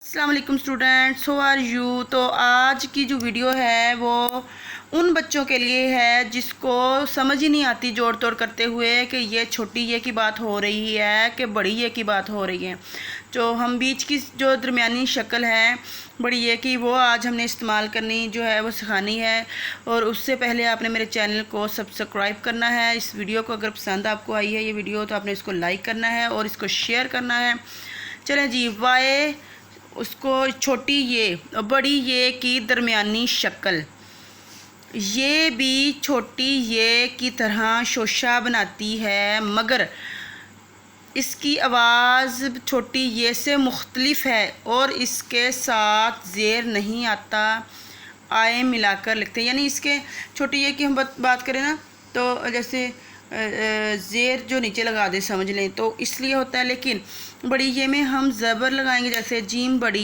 अस्सलाम वालेकुम students, how are you. तो आज की जो वीडियो है वो उन बच्चों के लिए है जिसको समझ ही नहीं आती जोड़ तोड़ करते हुए कि ये छोटी ये की बात हो रही है कि बड़ी ये की बात हो रही है। जो हम बीच की जो दरमियानी शक्ल है बड़ी ये की, वो आज हमने इस्तेमाल करनी जो है वो सिखानी है। और उससे पहले आपने मेरे चैनल को सब्सक्राइब करना है। इस वीडियो को अगर पसंद आपको आई है ये वीडियो तो आपने इसको लाइक करना है और इसको शेयर करना है। चलें जी, वाई उसको छोटी ये बड़ी ये की दरमियानी शक्ल, ये भी छोटी ये की तरह शोशा बनाती है, मगर इसकी आवाज़ छोटी ये से मुख्तलिफ है और इसके साथ ज़ेर नहीं आता, आए मिलाकर लिखते हैं। यानी इसके छोटी ये की हम बात करें ना तो जैसे ज़ेर जो नीचे लगा दे समझ लें तो इसलिए होता है। लेकिन बड़ी ये में हम ज़बर लगाएंगे, जैसे जीम बड़ी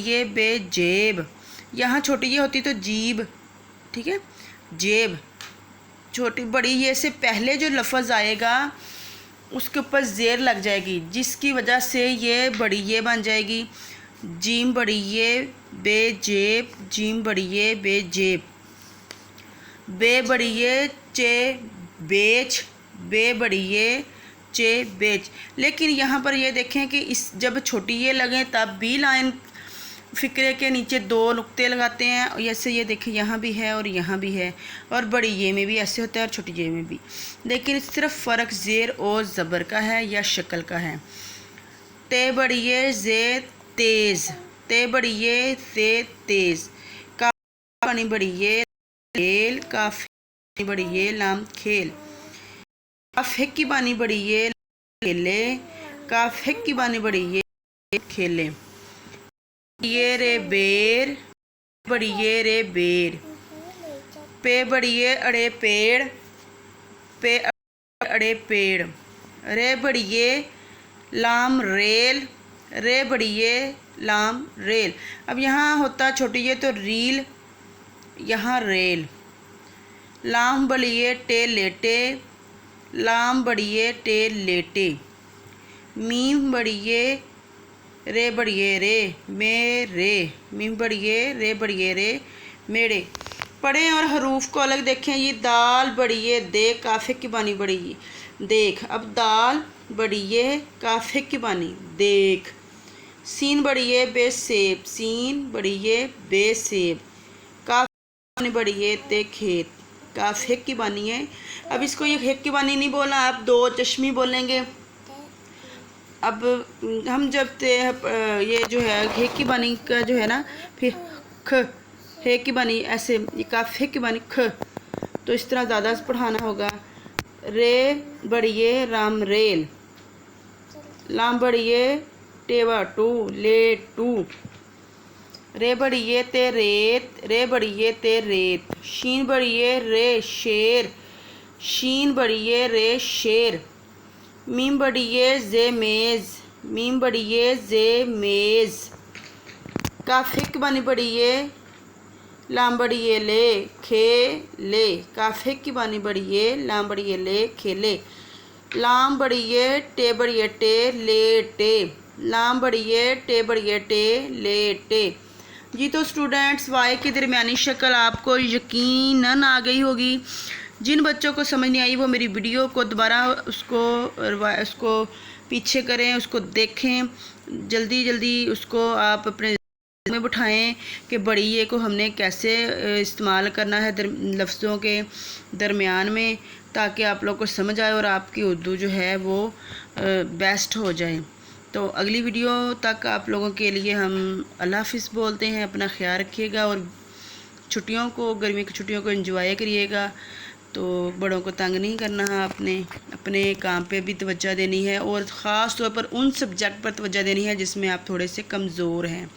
ये बेजेब। यहाँ छोटी ये होती तो जीब, ठीक है, जेब। छोटी बड़ी ये से पहले जो लफ्ज़ आएगा उसके ऊपर ज़ेर लग जाएगी, जिसकी वजह से ये बड़ी ये बन जाएगी। जीम बड़ी ये बेजेब, जीम बड़ी ये बेजेब। बे बड़ी ये चे बेच, बे बड़ी ये चे बेच। लेकिन यहाँ पर ये देखें कि इस जब छोटी ये लगें तब भी लाइन फ़िक्रे के नीचे दो नुक्ते लगाते हैं। ऐसे ये देखें यहाँ भी है और यहाँ भी है, और बड़ी ये में भी ऐसे होता है और छोटी ये में भी। लेकिन सिर्फ फ़र्क ज़ेर और ज़बर का है या शक्ल का है। ते बड़ी ये ज़े तेज़, ते बड़ी ये से तेज़। का बनी बड़ी ये खेल, काफ़ी बड़ी ये लाम खेल। काफ़े की बानी बड़ी ये खेले, काफ़े की बानी बड़ी ये खेले। ये रे बेर, बड़ी ये रे बेर। पे बड़ी ये अड़े पेड़, पे अड़े पेड़। रे बड़ी ये लाम रेल, रे बड़ी ये लाम रेल। अब यहाँ होता छोटी ये तो रील, यहाँ रेल। लाम बड़िए टे लेटे, लाम बड़िए टे लेटे। मीम बड़िए रे बड़िए रे मेरे, मीम बड़िए रे मेरे। पढ़ें और हरूफ को अलग देखें। ये दाल बड़िए दे, काफ़े की बानी बड़ी देख। अब दाल बड़िए काफ़े की बानी देख। Scene बड़िए बेसेब, scene बड़िए बेसेब। बड़ी ये ते खेत, काफ हेक की बानी है। अब इसको ये हेक की बानी नहीं बोलना, आप दो चश्मी बोलेंगे। अब हम जब ये जो है हेक की बानी का जो है ना, फिर ख हेक की बानी ऐसे, ये काफ हेक की बानी ख, तो इस तरह ज़्यादा पढ़ाना होगा। रे बड़िए राम रेल, लाम बड़िए टेवा टू ले टू। रे बड़िए ते रेत, रे बड़िए ते रेत। शीन बड़िए रे शेर, शीन बड़िए रे शेर। मीम बड़िए जे मेज़, मीम बड़िए जे मेज़। काफिक बनी बड़िए लाम बड़िए ले खेले, काफिक की बानी बड़िए लाम बड़िए ले खेले। लाम बड़िए टे बड़िए टे लेटे, लाम बड़िए टे बड़िए टे लेटे। जी तो स्टूडेंट्स, वाई की दरमियानी शक्ल आपको यकीनन आ गई होगी। जिन बच्चों को समझ नहीं आई वो मेरी वीडियो को दोबारा उसको पीछे करें, उसको देखें, जल्दी जल्दी उसको आप अपने में बिठाएं कि बड़ी ये को हमने कैसे इस्तेमाल करना है लफ्ज़ों के दरमियान में, ताकि आप लोग को समझ आए और आपकी उर्दू जो है वो बेस्ट हो जाए। तो अगली वीडियो तक आप लोगों के लिए हम अल्लाह हाफ़िज़ बोलते हैं। अपना ख्याल रखिएगा और छुट्टियों को, गर्मी की छुट्टियों को एंजॉय करिएगा। तो बड़ों को तंग नहीं करना है, आपने अपने काम पे भी तवज्जो देनी है और ख़ास तौर पर उन सब्जेक्ट पर तवज्जो देनी है जिसमें आप थोड़े से कमज़ोर हैं।